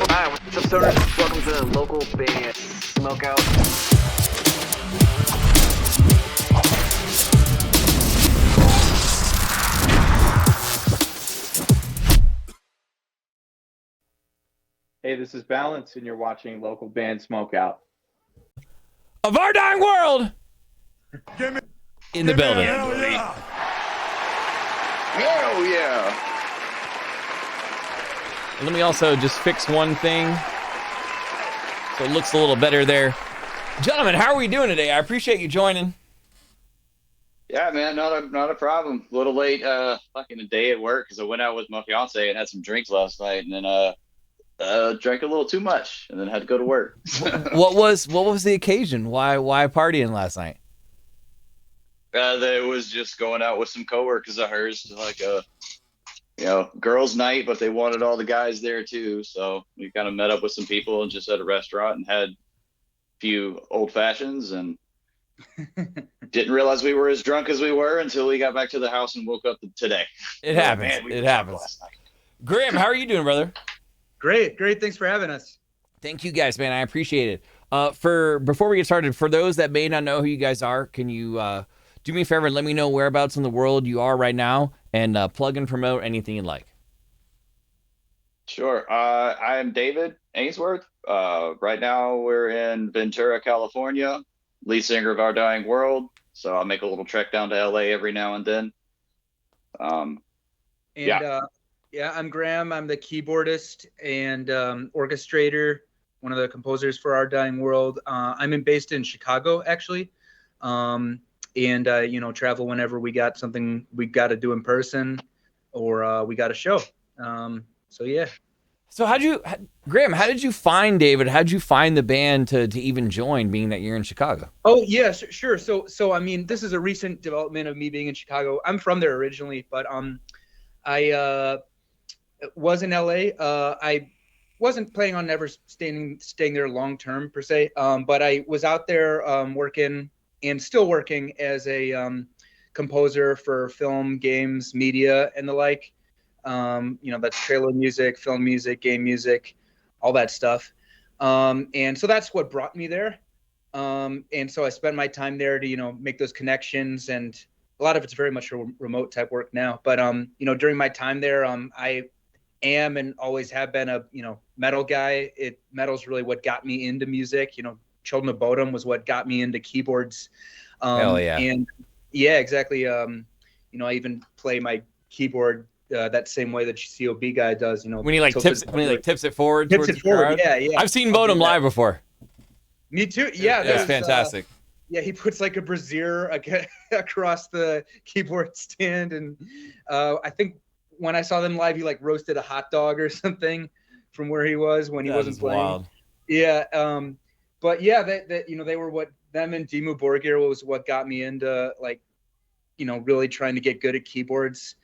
Hi, what's up, stoners? Welcome to the local band Smokeout. Hey, this is Balance, and you're watching local band Smokeout. Of our dying world in the building. Hell yeah! Hell yeah! Let me also just fix one thing so it looks a little better there. Gentlemen, how are we doing today? I appreciate you joining. Yeah, man, not a problem. A little late, fucking a day at work because I went out with my fiance and had some drinks last night, and then drank a little too much, and then had to go to work. What was the occasion? Why partying last night? It was just going out with some coworkers of hers, like a girls' night, but they wanted all the guys there too. So we kind of met up with some people and just at a restaurant and had a few old fashions and didn't realize we were as drunk as we were until we got back to the house and woke up today. It happens. It happens. Graham, how are you doing, brother? Great. Thanks for having us. Thank you guys, man. I appreciate it. Before we get started, for those that may not know who you guys are, can you do me a favor and let me know whereabouts in the world you are right now and plug and promote anything you'd like. Sure. I am David Ainsworth. Right now we're in Ventura, California, lead singer of Our Dying World. So I make a little trek down to LA every now and then. I'm Graham. I'm the keyboardist and orchestrator, one of the composers for Our Dying World. I'm based in Chicago, actually. Travel whenever we got something we got to do in person or we got a show. So Graham, how did you find David? How did you find the band to even join, being that you're in Chicago? Oh, yeah, sure. So I mean, this is a recent development of me being in Chicago. I'm from there originally, but I was in LA. I wasn't planning on never staying there long term per se, but I was out there working and still working as a composer for film, games, media, and the like. That's trailer music, film music, game music, all that stuff. And so that's what brought me there. And so I spent my time there to, make those connections, and a lot of it's very much remote type work now. But, during my time there, I am and always have been a, metal guy. Metal's really what got me into music. Children of Bodom was what got me into keyboards. Hell yeah. And yeah, exactly. I even play my keyboard that same way that COB guy does. When he tips it forward. Tips it forward. Yeah. I've seen Bodom live before. Me too. Yeah, that's fantastic. He puts like a brassiere across the keyboard stand, and I think when I saw them live, he roasted a hot dog or something from where he was when he wasn't playing. Wild. Yeah. But yeah, they were them and Dimmu Borgir was what got me into really trying to get good at keyboards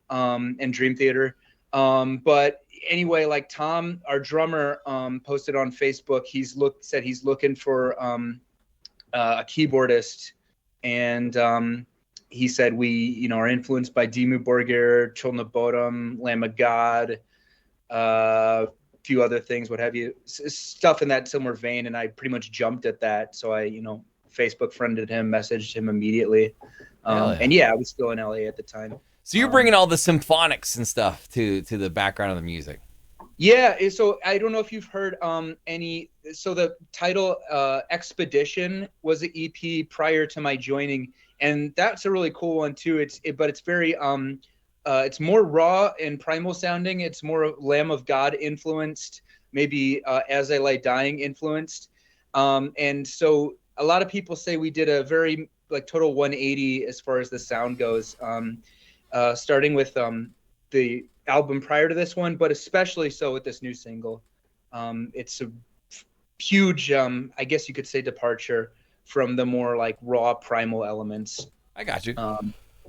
and Dream Theater. But anyway, Tom, our drummer, posted on Facebook, said he's looking for a keyboardist, and he said we are influenced by Dimmu Borgir, Children of Bodom, Lamb of God, few other things, what have you, stuff in that similar vein. And I pretty much jumped at that. So I, Facebook friended him, messaged him immediately. And yeah, I was still in LA at the time. So you're bringing all the symphonics and stuff to the background of the music. Yeah. So I don't know if you've heard so the title Expedition was the EP prior to my joining. And that's a really cool one too. But it's very, it's more raw and primal sounding. It's more Lamb of God influenced, maybe As I Lie Dying influenced. And so a lot of people say we did a very total 180 as far as the sound goes, starting with the album prior to this one, but especially so with this new single. It's a huge, I guess you could say, departure from the more raw primal elements. I got you.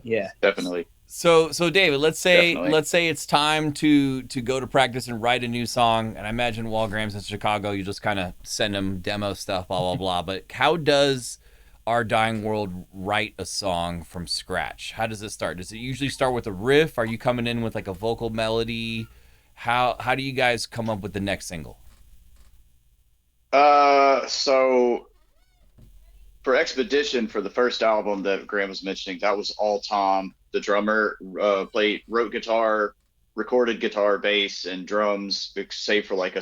Yeah, definitely. So David, let's say it's time to go to practice and write a new song. And I imagine while Graham's in Chicago, you just kind of send him demo stuff, blah, blah, blah. But how does Our Dying World write a song from scratch? How does it start? Does it usually start with a riff? Are you coming in with a vocal melody? How do you guys come up with the next single? So for Expedition, for the first album that Graham was mentioning, that was all Tom. The drummer wrote guitar, recorded guitar, bass, and drums, save for like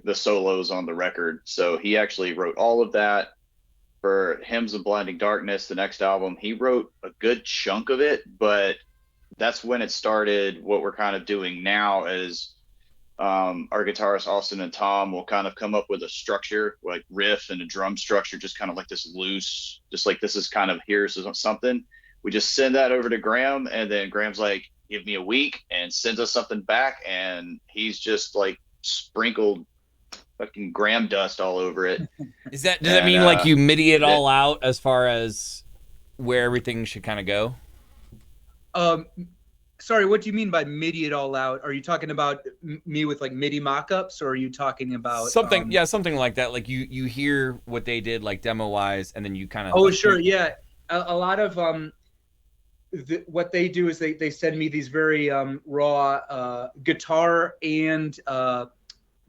the solos on the record. So he actually wrote all of that. For Hymns of Blinding Darkness, the next album, he wrote a good chunk of it, but that's when it started. What we're kind of doing now is our guitarist Austin and Tom will kind of come up with a structure, like riff and a drum structure, just kind of like this loose, just like this is kind of here's something. We just send that over to Graham, and then Graham's like, "Give me a week," and sends us something back, and he's just like sprinkled fucking Graham dust all over it. Does that mean like you MIDI it all out as far as where everything should kind of go? Sorry, what do you mean by MIDI it all out? Are you talking about me with like MIDI mock-ups, or are you talking about something? Yeah, something like that. Like you hear what they did, like demo wise, and then you kind of. Oh, sure, yeah. A lot of what they do is they send me these very raw guitar and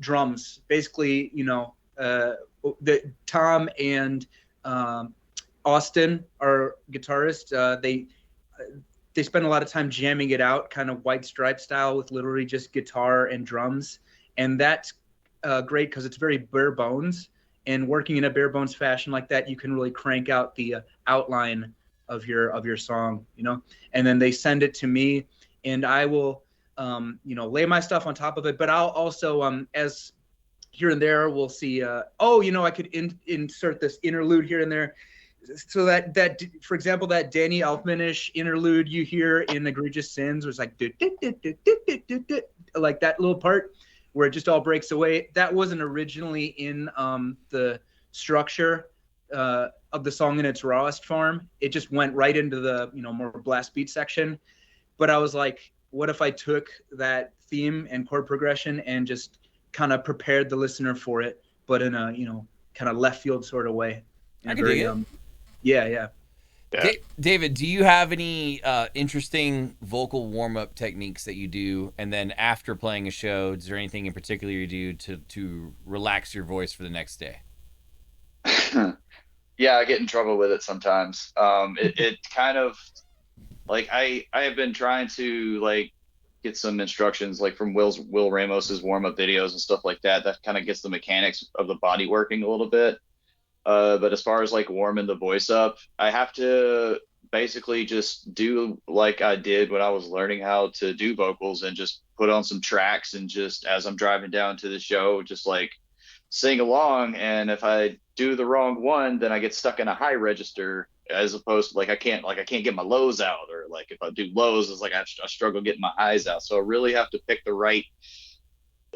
drums. Basically, you know, the Tom and Austin, our guitarist, they spend a lot of time jamming it out, kind of White Stripe style, with literally just guitar and drums, and that's great because it's very bare bones. And working in a bare bones fashion like that, you can really crank out the outline of your song, you know. And then they send it to me, and I will, you know, lay my stuff on top of it. But I'll also, as here and there, we'll see. Oh, you know, I could insert this interlude here and there. So that for example, that Danny Elfman-ish interlude you hear in Egregious Sins was like like that little part where it just all breaks away. That wasn't originally in the structure of the song in its rawest form. It just went right into the, you know, more blast beat section. But I was like, what if I took that theme and chord progression and just kind of prepared the listener for it, but in a, you know, kind of left field sort of way. I can dig it. Yeah. David, do you have any interesting vocal warm-up techniques that you do? And then after playing a show, is there anything in particular you do to relax your voice for the next day? Yeah, I get in trouble with it sometimes. It kind of like I have been trying to like get some instructions like from Will Ramos's warm-up videos and stuff like that. That kind of gets the mechanics of the body working a little bit. But as far as like warming the voice up, I have to basically just do like I did when I was learning how to do vocals, and just put on some tracks, and just as I'm driving down to the show, just like sing along. And if I do the wrong one, then I get stuck in a high register, as opposed to like I can't get my lows out, or like if I do lows, it's like I struggle getting my highs out. So I really have to pick the right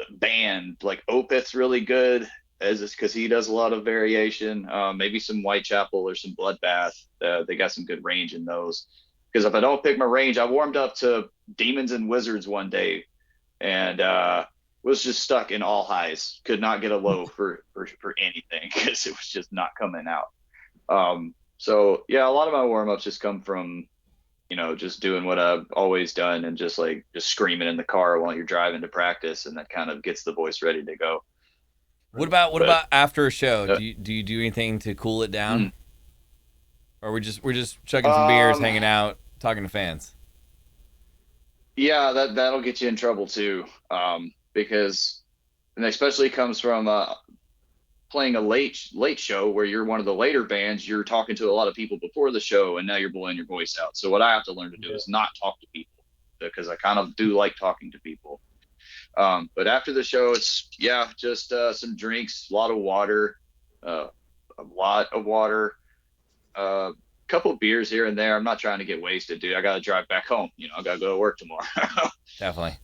band. Like Opeth's really good, as is because he does a lot of variation. Maybe some Whitechapel or some Bloodbath. They got some good range in those. Because if I don't pick my range, I warmed up to Demons and Wizards one day, and was just stuck in all highs. Could not get a low for anything because it was just not coming out. So yeah, a lot of my warm ups just come from, you know, just doing what I've always done, and just screaming in the car while you're driving to practice, and that kind of gets the voice ready to go. What about after a show? Do you do anything to cool it down? Or we're just chugging some beers, hanging out, talking to fans? Yeah, that'll get you in trouble too. Because, and especially comes from playing a late show where you're one of the later bands. You're talking to a lot of people before the show, and now you're blowing your voice out. So what I have to learn to do is not talk to people, because I kind of do like talking to people. But after the show, it's just some drinks, a lot of water, couple beers here and there. I'm not trying to get wasted, dude. I got to drive back home. You know, I got to go to work tomorrow. Definitely.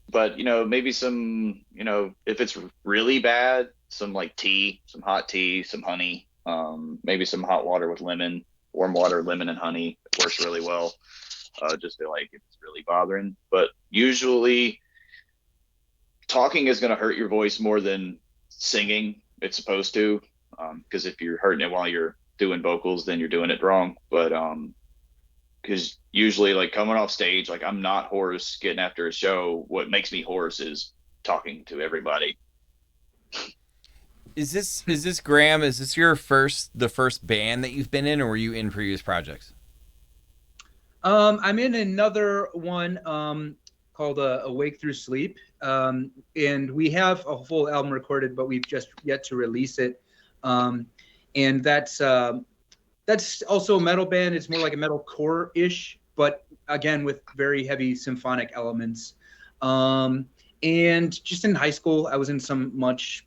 But, you know, maybe some, you know, if it's really bad, some like tea, some hot tea, some honey, maybe some hot water with lemon, warm water, lemon and honey. It works really well. Just to like, if it's really bothering. But usually talking is going to hurt your voice more than singing. It's supposed to, because if you're hurting it while you're doing vocals, then you're doing it wrong. But because usually, like, coming off stage, like, I'm not hoarse getting after a show. What makes me hoarse is talking to everybody. Is this Graham? Is this the first band that you've been in, or were you in previous projects? I'm in another one called Awake Through Sleep, and we have a full album recorded, but we've just yet to release it. And that's also a metal band. It's more like a metal core-ish, but again with very heavy symphonic elements. And just in high school, I was in some much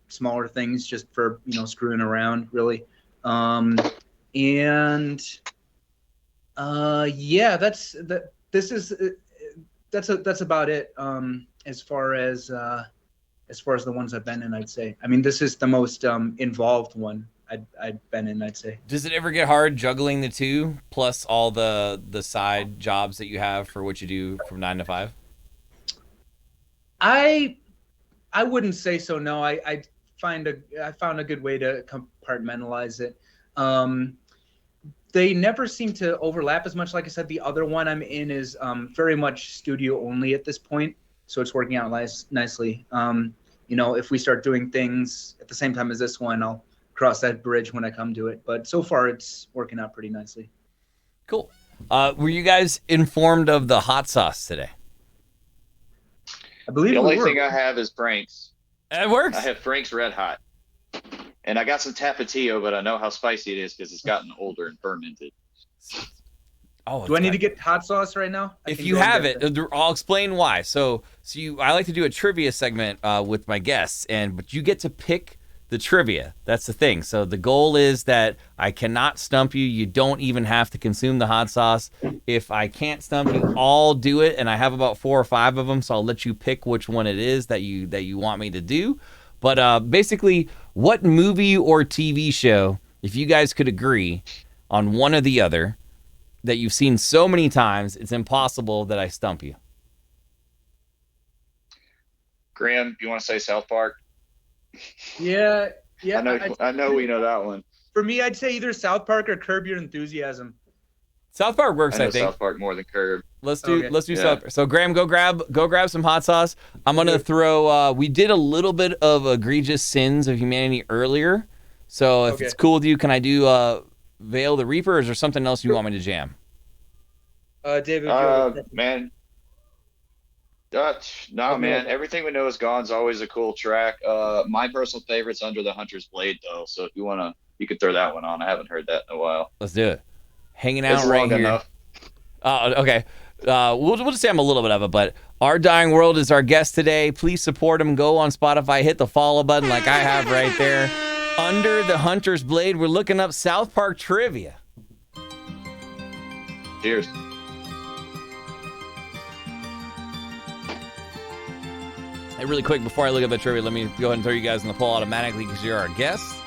smaller things just for screwing around, really. Yeah, that's about it. As far as the ones I've been in, I'd say. I mean, this is the most involved one I've been in, I'd say. Does it ever get hard juggling the two plus all the side jobs that you have for what you do from 9 to 5? I wouldn't say so. No, I found a good way to compartmentalize it. They never seem to overlap as much. Like I said, the other one I'm in is very much studio only at this point, so it's working out nicely. If we start doing things at the same time as this one, I'll cross that bridge when I come to it. But so far, it's working out pretty nicely. Cool. Were you guys informed of the hot sauce today? I believe the only thing I have is Frank's. It works. I have Frank's Red Hot. And I got some Tapatio, but I know how spicy it is because it's gotten older and fermented. Oh, do I need to get hot sauce right now? If you have it, I'll explain why. So I like to do a trivia segment with my guests, but you get to pick the trivia. That's the thing. So the goal is that I cannot stump you. You don't even have to consume the hot sauce. If I can't stump you, I'll do it, and I have about 4 or 5 of them, so I'll let you pick which one it is that you want me to do. But basically, what movie or TV show, if you guys could agree on one or the other, that you've seen so many times, it's impossible that I stump you? Graham, you want to say South Park? Yeah. I know we know that one. For me, I'd say either South Park or Curb Your Enthusiasm. South Park works, I think. South Park more than Curb. Let's do South Park. So Graham, go grab some hot sauce. I'm gonna throw. We did a little bit of egregious sins of humanity earlier. So if it's cool with you, can I do Veil the Reaper, or is there something else you want me to jam? David. Man. Man. Everything We Know Is Gone's always a cool track. My personal favorite's Under the Hunter's Blade, though. So if you could throw that one on. I haven't heard that in a while. Let's do it. Hanging out it's right long here. Enough. Okay. We'll just say I'm a little bit of it, but Our Dying World is our guest today. Please support him. Go on Spotify, hit the follow button like I have right there. Under the Hunter's Blade, we're looking up South Park trivia. Cheers. Hey, really quick, before I look at the trivia, let me go ahead and throw you guys in the poll automatically because you're our guests.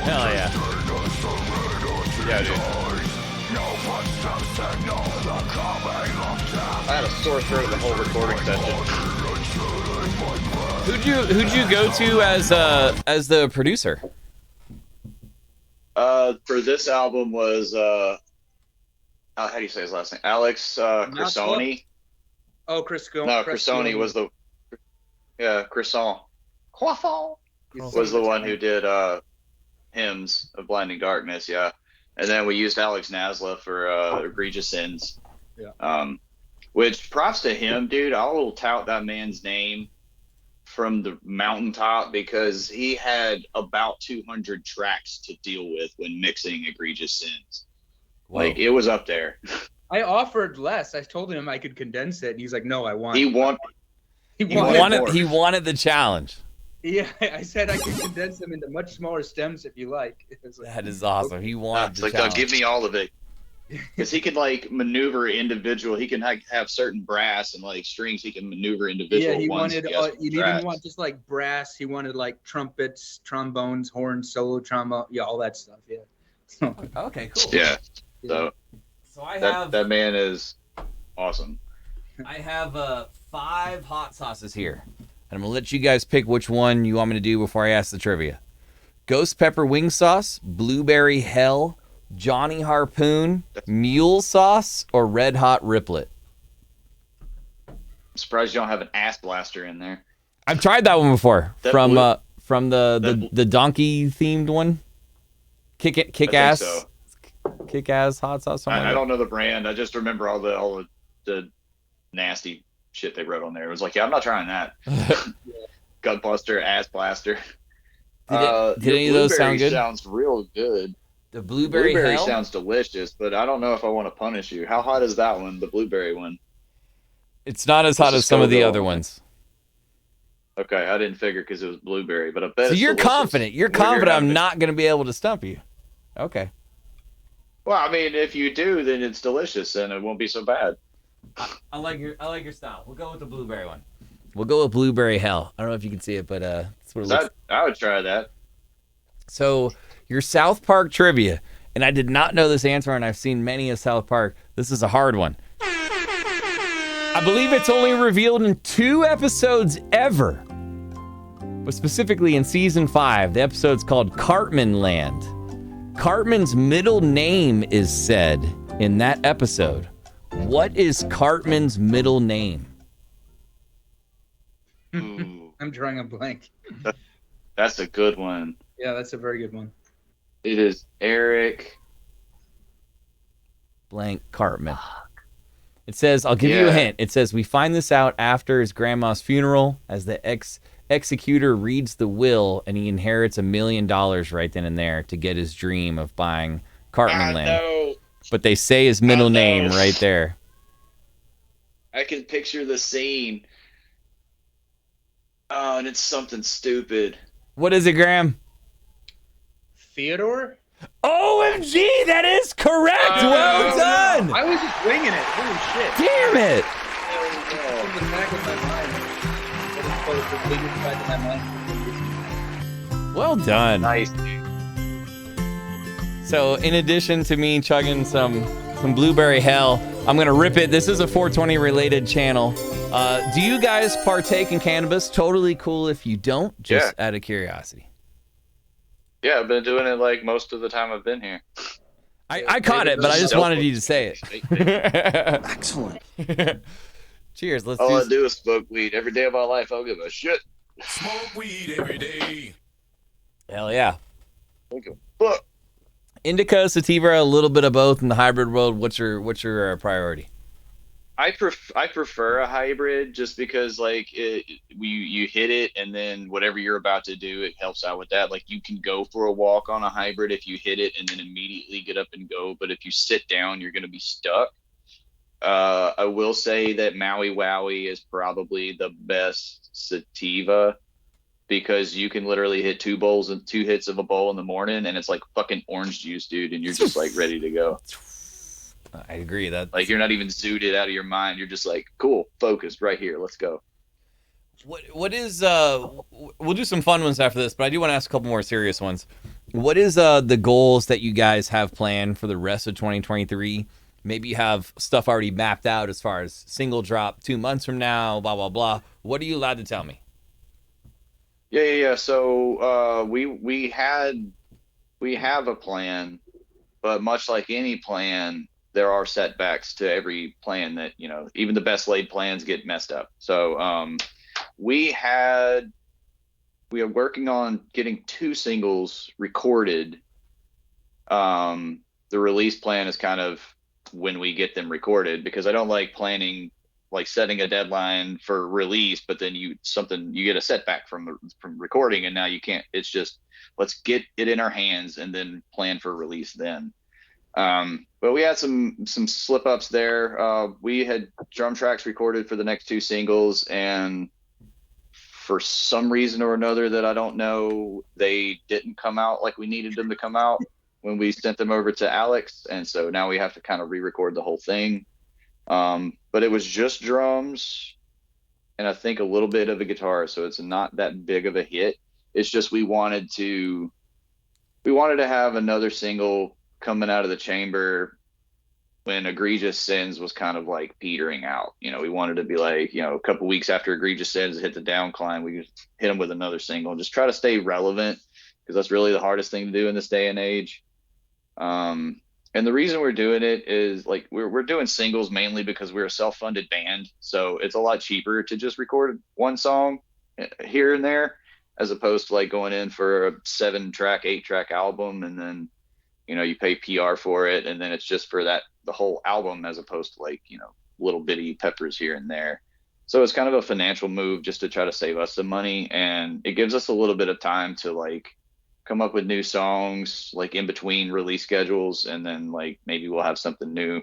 Hell yeah. Yeah, dude. I had a sore throat the whole recording session. Who'd you go to as the producer? For this album was how do you say his last name? Alex Crisoni. Oh, Crisco. No, Crisoni was the Crisson. Croissant was the one who did Hymns of Blinding Darkness, yeah. And then we used Alex Nasla for Egregious Sins. Yeah. Which props to him, dude. I'll tout that man's name from the mountaintop because he had about 200 tracks to deal with when mixing Egregious Sins. Whoa. Like, it was up there. I offered less. I told him I could condense it, and he's like, "No, I want." He wanted more. He wanted the challenge. Yeah, I said I could condense them into much smaller stems if you like. It was like, That is awesome. He wanted It's the like, challenge. give me all of it. Because he can like maneuver individual. He can have certain brass and like strings. He can maneuver individual. yeah, he ones wanted. has He tracks. didn't want just like brass. He wanted like trumpets, trombones, horns, solo trombone. Yeah, all that stuff. Yeah. So, Okay, cool. Yeah. So So I have that man is awesome. I have 5 hot sauces here. And I'm going to let you guys pick which one you want me to do before I ask the trivia. Ghost pepper wing sauce, blueberry hell, Johnny Harpoon, mule sauce, or red hot riplet. I'm surprised you don't have an ass blaster in there. I've tried that one before That from blue- the donkey themed one. Kick I think ass so. kick ass hot sauce. Something I like don't know the brand. I just remember all the nasty shit they wrote on there. It was like, yeah, I'm not trying that. that. Gutbuster, ass blaster. Did The any of those sound blueberry good? Sounds real good. The blueberry hell. Sounds delicious, but I don't know if I want to punish you. How hot is that one? The blueberry one. It's not as hot This as is some of the Scoville. other ones. Okay, I didn't figure because it was blueberry, but I bet. So it's you're delicious. confident. You're Whenever confident having I'm it. not going to be able to stump you. Okay. Well, I mean, if you do, then it's delicious, and it won't be so bad. I like your style. We'll go with the blueberry one. We'll go with blueberry hell. I don't know if you can see it, but that's what it looks. I would try that. So your South Park trivia, and I did not know this answer, and I've seen many of South Park. This is a hard one. I believe it's only revealed in 2 episodes ever, but specifically in season 5. The episode's called Cartman Land. Cartman's middle name is said in that episode. What is Cartman's middle name? Ooh, I'm drawing a blank. that's a good one. Yeah, that's a very good one. It is Eric. Blank Cartman. It says, I'll give you a Yeah. hint. It says, we find this out after his grandma's funeral as the executor reads the will and he inherits $1 million right then and there to get his dream of buying Cartman Land. know. But they say his middle I know. name right there. I can picture the scene. Oh, and it's something stupid. What is it, Graham? Theodore? OMG, that is correct. Well done. I was just winging it. Holy shit. Damn it. From the back of my mind. That was the biggest back of my mind. Well done. Nice. So in addition to me chugging some blueberry hell, I'm going to rip it. This is a 420 related channel. Do you guys partake in cannabis? Totally cool if you don't, just out of curiosity. Yeah, I've been doing it like most of the time I've been here. I caught it, but I just wanted you to say it. Excellent. Cheers. Let's All I do do is smoke weed every day of my life. I don't give a shit. Smoke weed every day. Hell yeah. Don't give a fuck. Indica, sativa, a little bit of both in the hybrid world. What's your priority? I prefer a hybrid just because like you hit it and then whatever you're about to do, it helps out with that. Like you can go for a walk on a hybrid if you hit it and then immediately get up and go. But if you sit down, you're going to be stuck. I will say that Maui Wowie is probably the best sativa because you can literally hit 2 hits of a bowl in the morning and it's like fucking orange juice, dude. And you're just like ready to go. I agree that Like you're not even zooted out of your mind. You're just like, cool, focused right here. Let's go. what is we'll do some fun ones after this, but I do want to ask a couple more serious ones. What is the goals that you guys have planned for the rest of 2023? Maybe you have stuff already mapped out as far as single drop 2 months from now, blah blah blah. What are you allowed to tell me? Yeah. So we have a plan, but much like any plan, there are setbacks to every plan that, even the best laid plans get messed up. So we are working on getting 2 singles recorded. The release plan is kind of when we get them recorded because I don't like planning like setting a deadline for release, but then you get a setback from recording, and now you can't. It's just, let's get it in our hands and then plan for release then. But we had some slip ups there. We had drum tracks recorded for the next 2 singles, and for some reason or another that I don't know, they didn't come out like we needed them to come out when we sent them over to Alex. And so now we have to kind of re-record the whole thing. But it was just drums and I think a little bit of a guitar. So it's not that big of a hit. It's just, we wanted to have another single coming out of the chamber when Egregious Sins was kind of like petering out. You know, we wanted to be like, you know, a couple weeks after Egregious Sins hit the downcline, we just hit them with another single and just try to stay relevant, because that's really the hardest thing to do in this day and age. And the reason we're doing it is, like, we're doing singles mainly because we're a self-funded band. So it's a lot cheaper to just record one song here and there, as opposed to like going in for a 7-track, 8-track album, and then, you know, you pay PR for it, and then it's just for the whole album, as opposed to like, you know, little bitty peppers here and there. So it's kind of a financial move just to try to save us some money, and it gives us a little bit of time to like come up with new songs like in between release schedules, and then like maybe we'll have something new.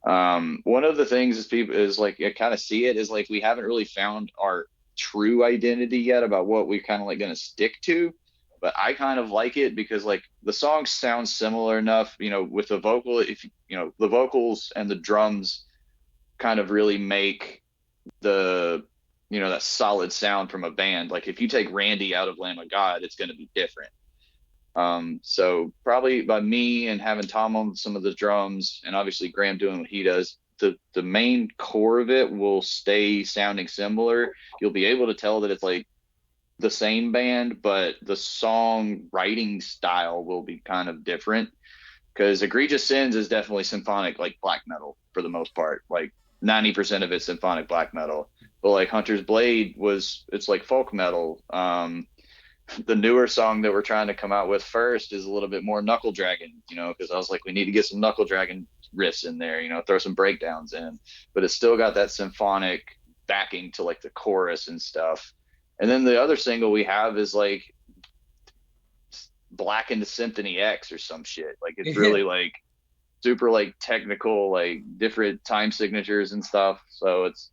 One of the things is people is like, I kind of see it is like, we haven't really found our true identity yet about what we're kind of like going to stick to. But I kind of like it because like the songs sound similar enough, you know, with the vocal, if you know, the vocals and the drums kind of really make the, you know, that solid sound from a band. Like if you take Randy out of Lamb of God, it's going to be different. So probably by me and having Tom on some of the drums, and obviously Graham doing what he does, the main core of it will stay sounding similar. You'll be able to tell that it's like the same band, but the song writing style will be kind of different, because Egregious Sins is definitely symphonic, like black metal for the most part. Like 90% of it's symphonic black metal. But like Hunter's Blade it's like folk metal. The newer song that we're trying to come out with first is a little bit more knuckle dragon, you know, because I was like, we need to get some knuckle dragon riffs in there, you know, throw some breakdowns in, but it's still got that symphonic backing to like the chorus and stuff. And then the other single we have is like Blackened Symphony X or some shit. Like it's really like super like technical, like different time signatures and stuff. So it's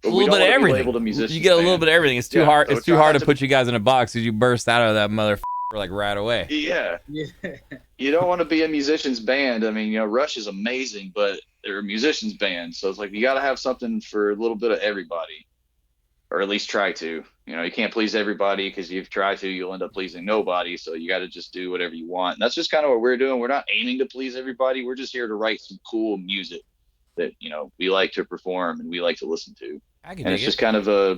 a little bit of everything. You get a little bit of everything. It's too hard. It's too hard to put you guys in a box because you burst out of that motherfucker like right away. Yeah. You don't want to be a musician's band. I mean, you know, Rush is amazing, but they're a musician's band. So it's like, you got to have something for a little bit of everybody. Or at least try to. You know, you can't please everybody, because if you try to, you'll end up pleasing nobody. So you got to just do whatever you want. And that's just kind of what we're doing. We're not aiming to please everybody. We're just here to write some cool music that, you know, we like to perform and we like to listen to. And it's just kind of a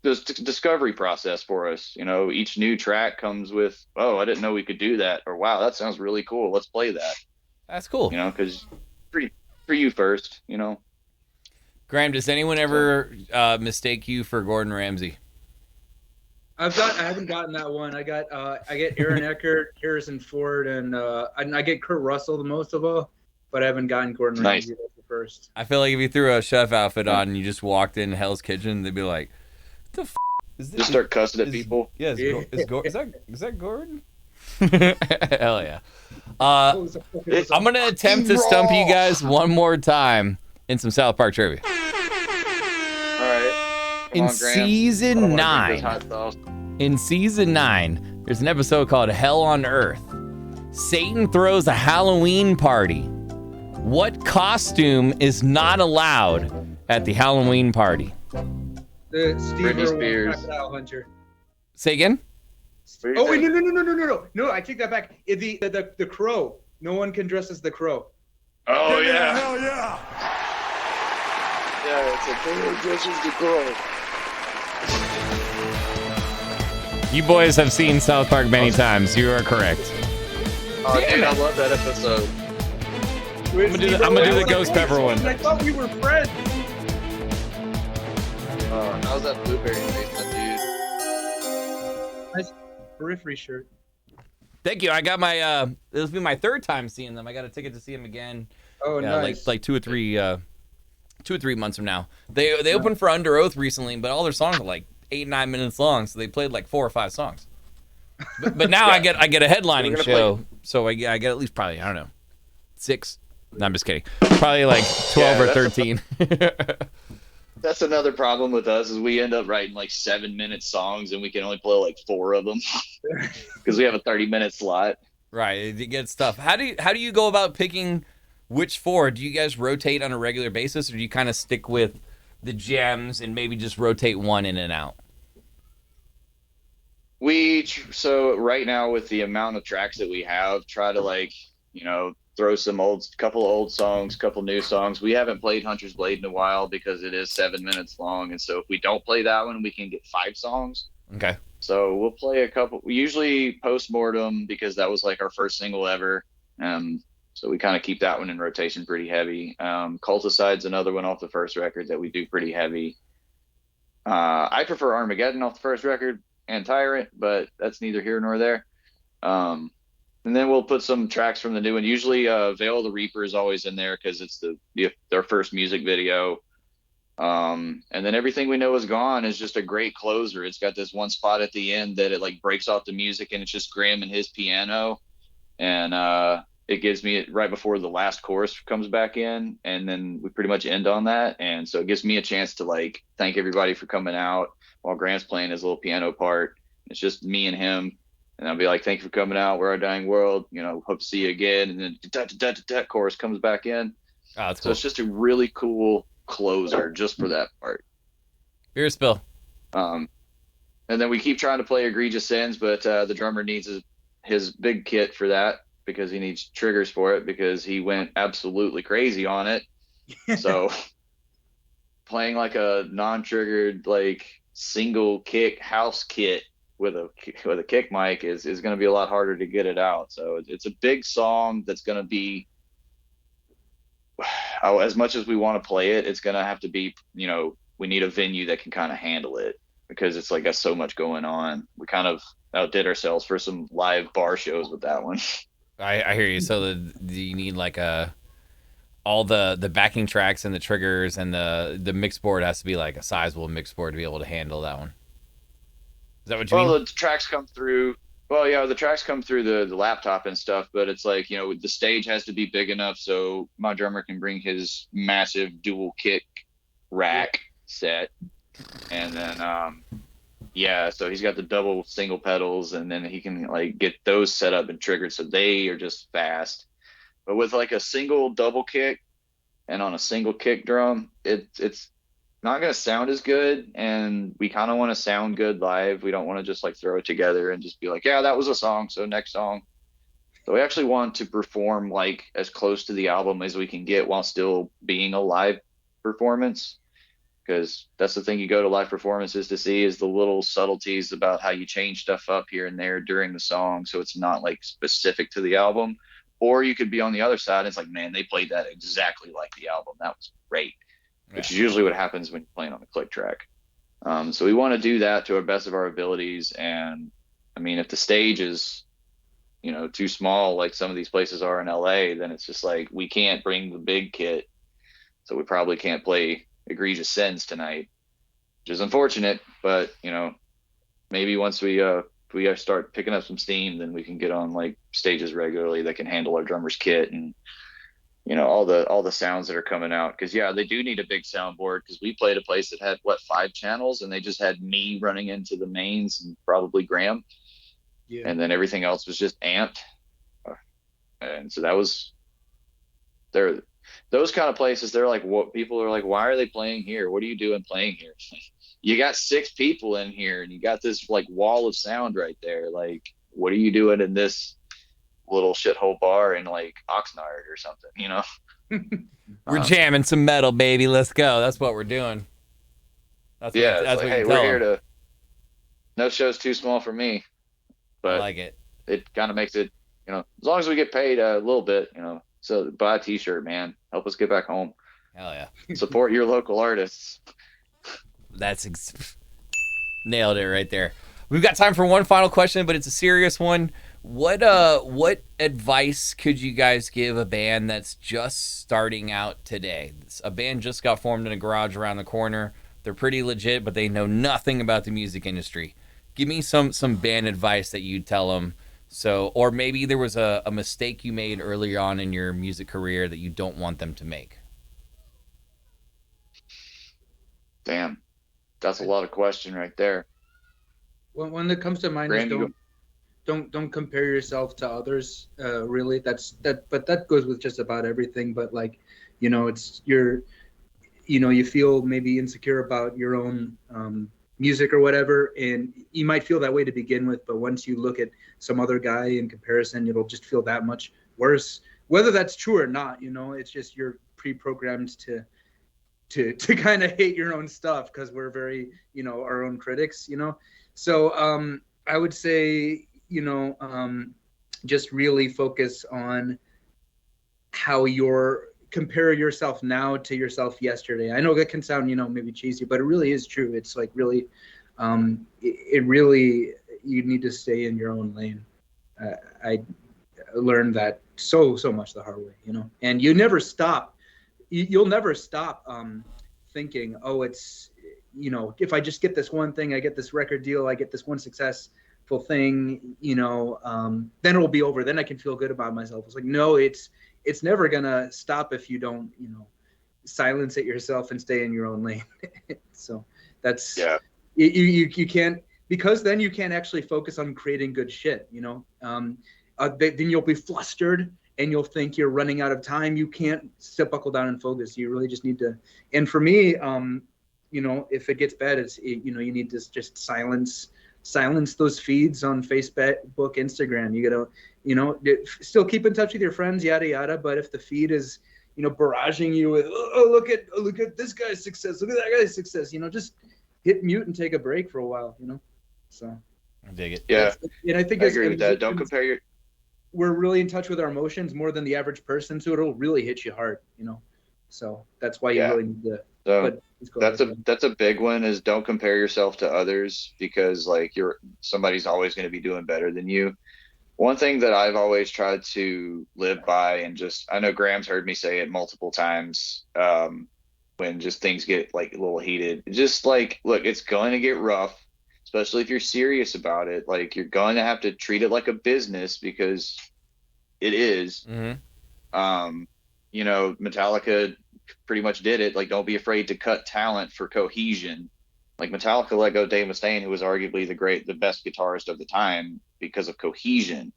discovery process for us. You know, each new track comes with, oh, I didn't know we could do that. Or, wow, that sounds really cool. Let's play that. That's cool. You know, because for you first, you know. Graham, does anyone ever mistake you for Gordon Ramsay? I haven't gotten that one. I get Aaron Eckhart, Harrison Ford, and I get Kurt Russell the most of all, but I haven't gotten Gordon Ramsay the first. I feel like if you threw a chef outfit on and you just walked in Hell's Kitchen, they'd be like, "What the f is this?" Just start cussing at people. Yeah, is that Gordon? Hell yeah. I'm gonna attempt to stump you guys one more time in some South Park trivia. In season 9, there's an episode called Hell on Earth. Satan throws a Halloween party. What costume is not allowed at the Halloween party? The Britney Spears. Hunter. Say again? Oh wait, no! I take that back. The crow. No one can dress as the crow. Oh yeah! Hell yeah! Yeah, it's a no one dresses the crow. You boys have seen South Park many times. You are correct. Oh, dude, I love that episode. I'm gonna do the ghost pepper one. I thought we were friends. How's that blueberry basement, dude? Nice periphery shirt. Thank you. I got my. This will be my third time seeing them. I got a ticket to see them again. Oh, yeah, nice. Like 2 or 3 2 or 3 months from now. They opened for Under Oath recently, but all their songs are like 8-9 minutes long, so they played like 4 or 5 songs. But now I get a headlining show, so I get at least probably, I don't know, 6. No, I'm just kidding. Probably like 12 or 13. That's another problem with us is we end up writing like 7-minute songs and we can only play like 4 of them because we have a 30-minute slot. Right, it gets tough. How do you go about picking which 4? Do you guys rotate on a regular basis, or do you kind of stick with the gems and maybe just rotate one in and out? So right now with the amount of tracks that we have, try to like, throw some couple of old songs, couple new songs. We haven't played Hunter's Blade in a while because it is 7 minutes long, and so if we don't play that one, we can get 5 songs. Okay. So we'll play a couple. We usually Postmortem because that was like our first single ever. So we kind of keep that one in rotation pretty heavy. Culticide's another one off the first record that we do pretty heavy. I prefer Armageddon off the first record and Tyrant, but that's neither here nor there. And then we'll put some tracks from the new one. Usually Veil of the Reaper is always in there because it's their first music video. And then Everything We Know Is Gone is just a great closer. It's got this one spot at the end that it like breaks off the music and it's just Graham and his piano. And it gives me right before the last chorus comes back in. And then we pretty much end on that. And so it gives me a chance to like thank everybody for coming out while Grant's playing his little piano part. It's just me and him. And I'll be like, thank you for coming out. We're our dying world. Hope to see you again. And then that chorus comes back in. Oh, that's so cool. It's just a really cool closer just for that part. Beer spill. And then we keep trying to play Egregious Sins, but the drummer needs his big kit for that because he needs triggers for it because he went absolutely crazy on it. So playing like a non-triggered, like single kick house kit with a kick mic is going to be a lot harder to get it out. So it's a big song that's going to be, as much as we want to play it, it's going to have to be, we need a venue that can kind of handle it because it's like got so much going on. We kind of outdid ourselves for some live bar shows with that one. I hear you. So you need like all the backing tracks and the triggers and the mix board has to be like a sizable mix board to be able to handle that one. Is that what you mean? Well, the tracks come through. Well, yeah, the tracks come through the laptop and stuff, but it's like, the stage has to be big enough so my drummer can bring his massive dual kick rack set. And then, so he's got the double single pedals, and then he can like get those set up and triggered so they are just fast. But with like a single double kick and on a single kick drum, it's not going to sound as good, and we kind of want to sound good live. We don't want to just like throw it together and just be like, yeah, that was a song, so next song. So we actually want to perform like as close to the album as we can get while still being a live performance, because that's the thing you go to live performances to see is the little subtleties about how you change stuff up here and there during the song, so it's not like specific to the album. Or you could be on the other side and it's like, man, they played that exactly like the album, that was great. Which is usually what happens when you're playing on a click track. So we want to do that to our best of our abilities. And I mean, if the stage is, too small, like some of these places are in LA, then it's just like, we can't bring the big kit. So we probably can't play Egregious Sins tonight, which is unfortunate, but maybe once we start picking up some steam, then we can get on like stages regularly that can handle our drummer's kit and, all the sounds that are coming out. Because they do need a big soundboard, because we played a place that had 5 channels, and they just had me running into the mains and probably Graham, and then everything else was just amped. And so that was those kind of places. They're like, what people are like, why are they playing here? What are you doing playing here? You got 6 people in here and you got this like wall of sound right there. Like, what are you doing in this little shithole bar in like Oxnard or something, We're jamming some metal, baby. Let's go. That's what we're doing. That's like, what hey, we're here to. No show's too small for me, but I like it. It kind of makes it, as long as we get paid a little bit, So buy a T-shirt, man. Help us get back home. Hell yeah. Support your local artists. Nailed it right there. We've got time for one final question, but it's a serious one. What advice could you guys give a band that's just starting out today? A band just got formed in a garage around the corner. They're pretty legit, but they know nothing about the music industry. Give me some band advice that you'd tell them. So, or maybe there was a mistake you made early on in your music career that you don't want them to make. Damn, that's a lot of question right there. One that comes to mind Graham, is don't compare yourself to others. Really, but that goes with just about everything. But like, it's you feel maybe insecure about your own music or whatever, and you might feel that way to begin with. But once you look at some other guy in comparison, it'll just feel that much worse. Whether that's true or not, it's just you're pre-programmed to kind of hate your own stuff because we're very, our own critics, So I would say, just really focus on how compare yourself now to yourself yesterday. I know that can sound, maybe cheesy, but it really is true. It's like really, it really, you need to stay in your own lane. I learned that so much the hard way, and you never stop. You'll never stop thinking, oh, it's, if I just get this one thing, I get this record deal, I get this one successful thing, then it'll be over. Then I can feel good about myself. It's like, no, it's never gonna stop if you don't, silence it yourself and stay in your own lane. So that's, you can't, because then you can't actually focus on creating good shit, then you'll be flustered and you'll think you're running out of time. You can't buckle down and focus. You really just need to, and for me, if it gets bad, it's, you need to just silence those feeds on Facebook, Instagram. You gotta, still keep in touch with your friends, yada, yada. But if the feed is, barraging you with, oh, look at this guy's success, look at that guy's success, just hit mute and take a break for a while, so. I dig it. Yeah. And I think I agree with that. Don't compare we're really in touch with our emotions more than the average person, so it'll really hit you hard, so that's why you really need to. So that's a big one, is don't compare yourself to others, because like somebody's always going to be doing better than you. One thing that I've always tried to live by, and just, I know Graham's heard me say it multiple times, when just things get like a little heated, just like, look, it's going to get rough, especially if you're serious about it. Like, you're going to have to treat it like a business, because it is. Mm-hmm. Metallica pretty much did it. Like, don't be afraid to cut talent for cohesion. Like, Metallica let go Dave Mustaine, who was arguably the best guitarist of the time, because of cohesion.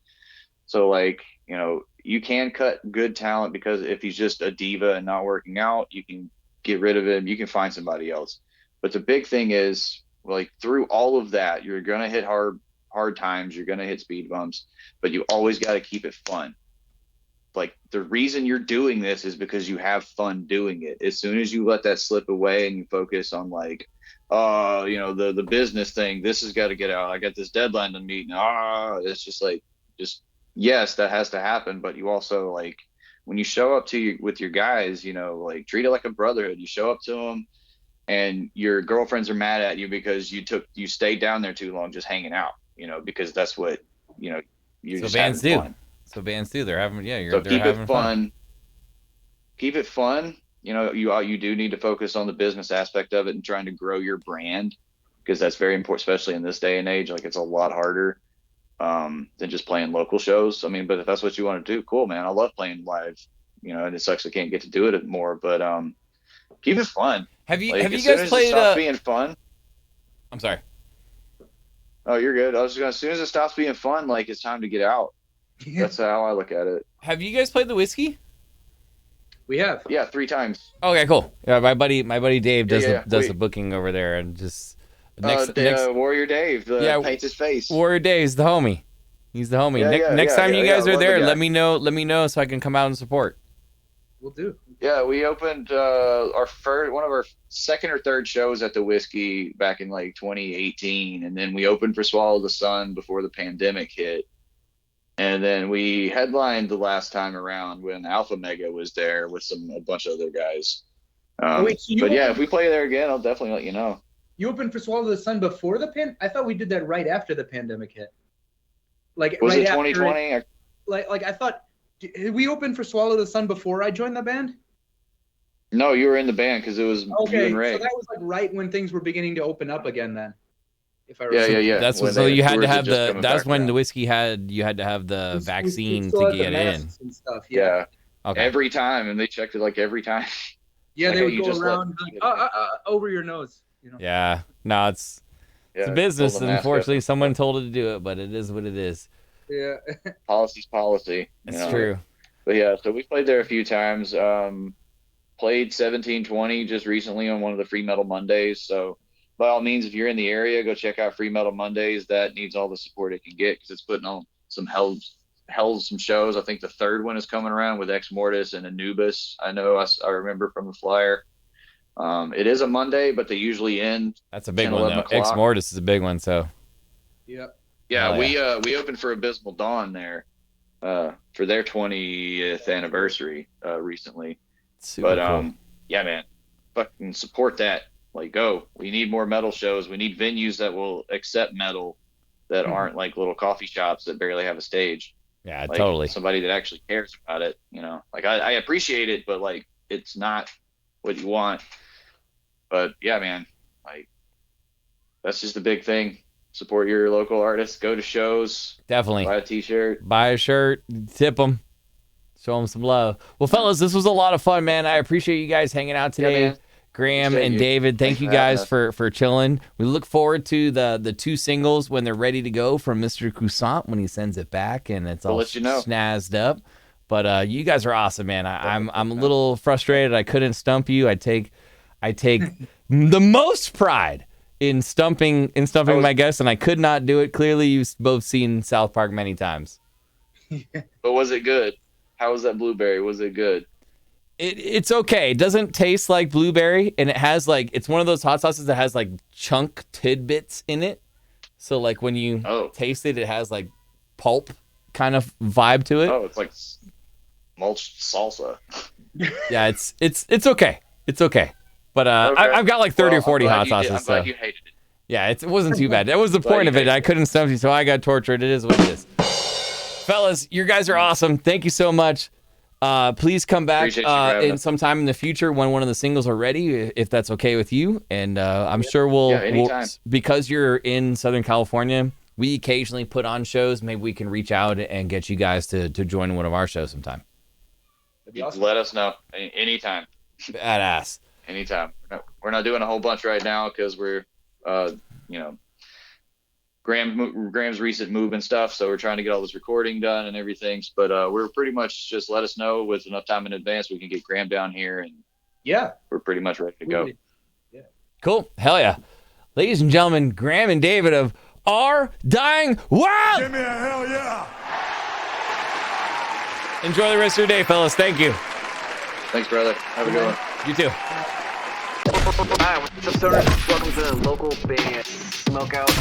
So like, you can cut good talent, because if he's just a diva and not working out, you can get rid of him. You can find somebody else. But the big thing is, like, through all of that, you're going to hit hard times, you're going to hit speed bumps, but you always got to keep it fun. Like, the reason you're doing this is because you have fun doing it. As soon as you let that slip away and you focus on like, the business thing, this has got to get out, I got this deadline to meet, and it's just like, yes, that has to happen. But you also, like, when you show up with your guys, like, treat it like a brotherhood. You show up to them, and your girlfriends are mad at you because you stayed down there too long just hanging out, because that's what, you're so just bands having do. fun. So bands do. They're having, So they're keep having it fun. Keep it fun. You do need to focus on the business aspect of it and trying to grow your brand, because that's very important, especially in this day and age. Like, it's a lot harder than just playing local shows. I mean, but if that's what you want to do, cool, man. I love playing live, and it sucks I can't get to do it more, but keep it fun. Have you Like, guys played? It stops being fun. I'm sorry. Oh, you're good. I was just gonna, as soon as it stops being fun, like, it's time to get out. That's how I look at it. Have you guys played the Whiskey? We have. Yeah, 3 times. Okay, cool. Yeah, my buddy Dave does the booking over there, and just next Warrior Dave paints his face. Warrior Dave's the homie. He's the homie. Next time you guys are there, let me know so I can come out and support. We'll do. Yeah, we opened one of our second or third shows at the Whiskey back in like 2018, and then we opened for Swallow the Sun before the pandemic hit. And then we headlined the last time around when Alpha Mega was there with a bunch of other guys. If we play there again, I'll definitely let you know. You opened for Swallow the Sun before the I thought we did that right after the pandemic hit. Like Was right it after 2020? like I thought, did we open for Swallow the Sun before I joined the band? No, you were in the band because it was you Okay, and Ray. so that was like right when things were beginning to open up again. Then, if I Yeah, remember. yeah. That's when so they- you had to tours have just the. coming That's back when around. the whiskey you had to have the We vaccine still to had the get in. masks and stuff. Yeah. Okay. Every time, and they checked it like every time. Yeah, Like, they hey, would you go just let- around like, over your nose. You know. Yeah. No, it's Yeah, a business. pull the mask Unfortunately, up. someone told it to do it, but it is what it is. Yeah. Policy's policy. you It's know. true. But yeah, so we played there a few times. Played 1720 just recently on one of the Free Metal Mondays. So by all means, if you're in the area, go check out Free Metal Mondays. That needs all the support it can get because it's putting on some some shows. I think the third one is coming around with Ex Mortis and Anubis. I know I remember from the flyer. It is a Monday, but they usually end. That's a big 10, one 11 though. o'clock. Ex Mortis is a big one. So Yep. Yeah, Oh, we opened for Abysmal Dawn there for their 20th anniversary recently. super But cool. yeah, man, fucking support that. Like, go. We need more metal shows. We need venues that will accept metal that aren't like little coffee shops that barely have a stage. Yeah, Like, totally. somebody that actually cares about it. You know, like I appreciate it, but like it's not what you want. But yeah, man, like that's just a big thing. Support your local artists. Go to shows. Definitely. Buy a T-shirt. Buy a shirt, tip them, show them some love. Well, fellas, this was a lot of fun, man. I appreciate you guys hanging out Yeah, today. man. Graham Appreciate and you. David, thank Thanks you for having guys us. for chilling. We look forward to the 2 singles when they're ready to go from Mr. Coussant when he sends it back and it's We'll all let you know. snazzed up. But you guys are awesome, man. I'm a little frustrated. I couldn't stump you. I take the most pride in stumping my guests, and I could not do it. Clearly, you've both seen South Park many times. But was it good? How was that blueberry? Was it good? It's okay. It doesn't taste like blueberry, and it has it's one of those hot sauces that has like chunk tidbits in it. So like when you taste it, it has like pulp kind of vibe to it. Oh, it's like mulched salsa. Yeah, it's okay. It's okay. But Okay. I've got like 30 or Well, 40 I'm glad hot you did- sauces. I'm glad So you hated it. yeah, it wasn't too bad. That was the Glad point you of it. hated I it. couldn't stump you, so I got tortured. It is what it is. Fellas, you guys are awesome. Thank you so much. Please come back Appreciate you for having in us. sometime in the future when one of the singles are ready, if that's okay with you. And I'm sure we'll anytime. because you're in Southern California, we occasionally put on shows. Maybe we can reach out and get you guys to join one of our shows sometime. That'd be awesome. Let us know anytime. Badass. Anytime. We're not doing a whole bunch right now because we're, Graham's recent move and stuff. So we're trying to get all this recording done and everything. But we're pretty much just let us know with enough time in advance. We can get Graham down here and Yeah. we're pretty much ready to go. Cool. Hell yeah. Ladies and gentlemen, Graham and David of Our Dying World. Give me a hell yeah. Enjoy the rest of your day, fellas. Thank you. Thanks, brother. Have a good one. You too. Hi, what's up, stoners? Welcome to the local band Smokeout.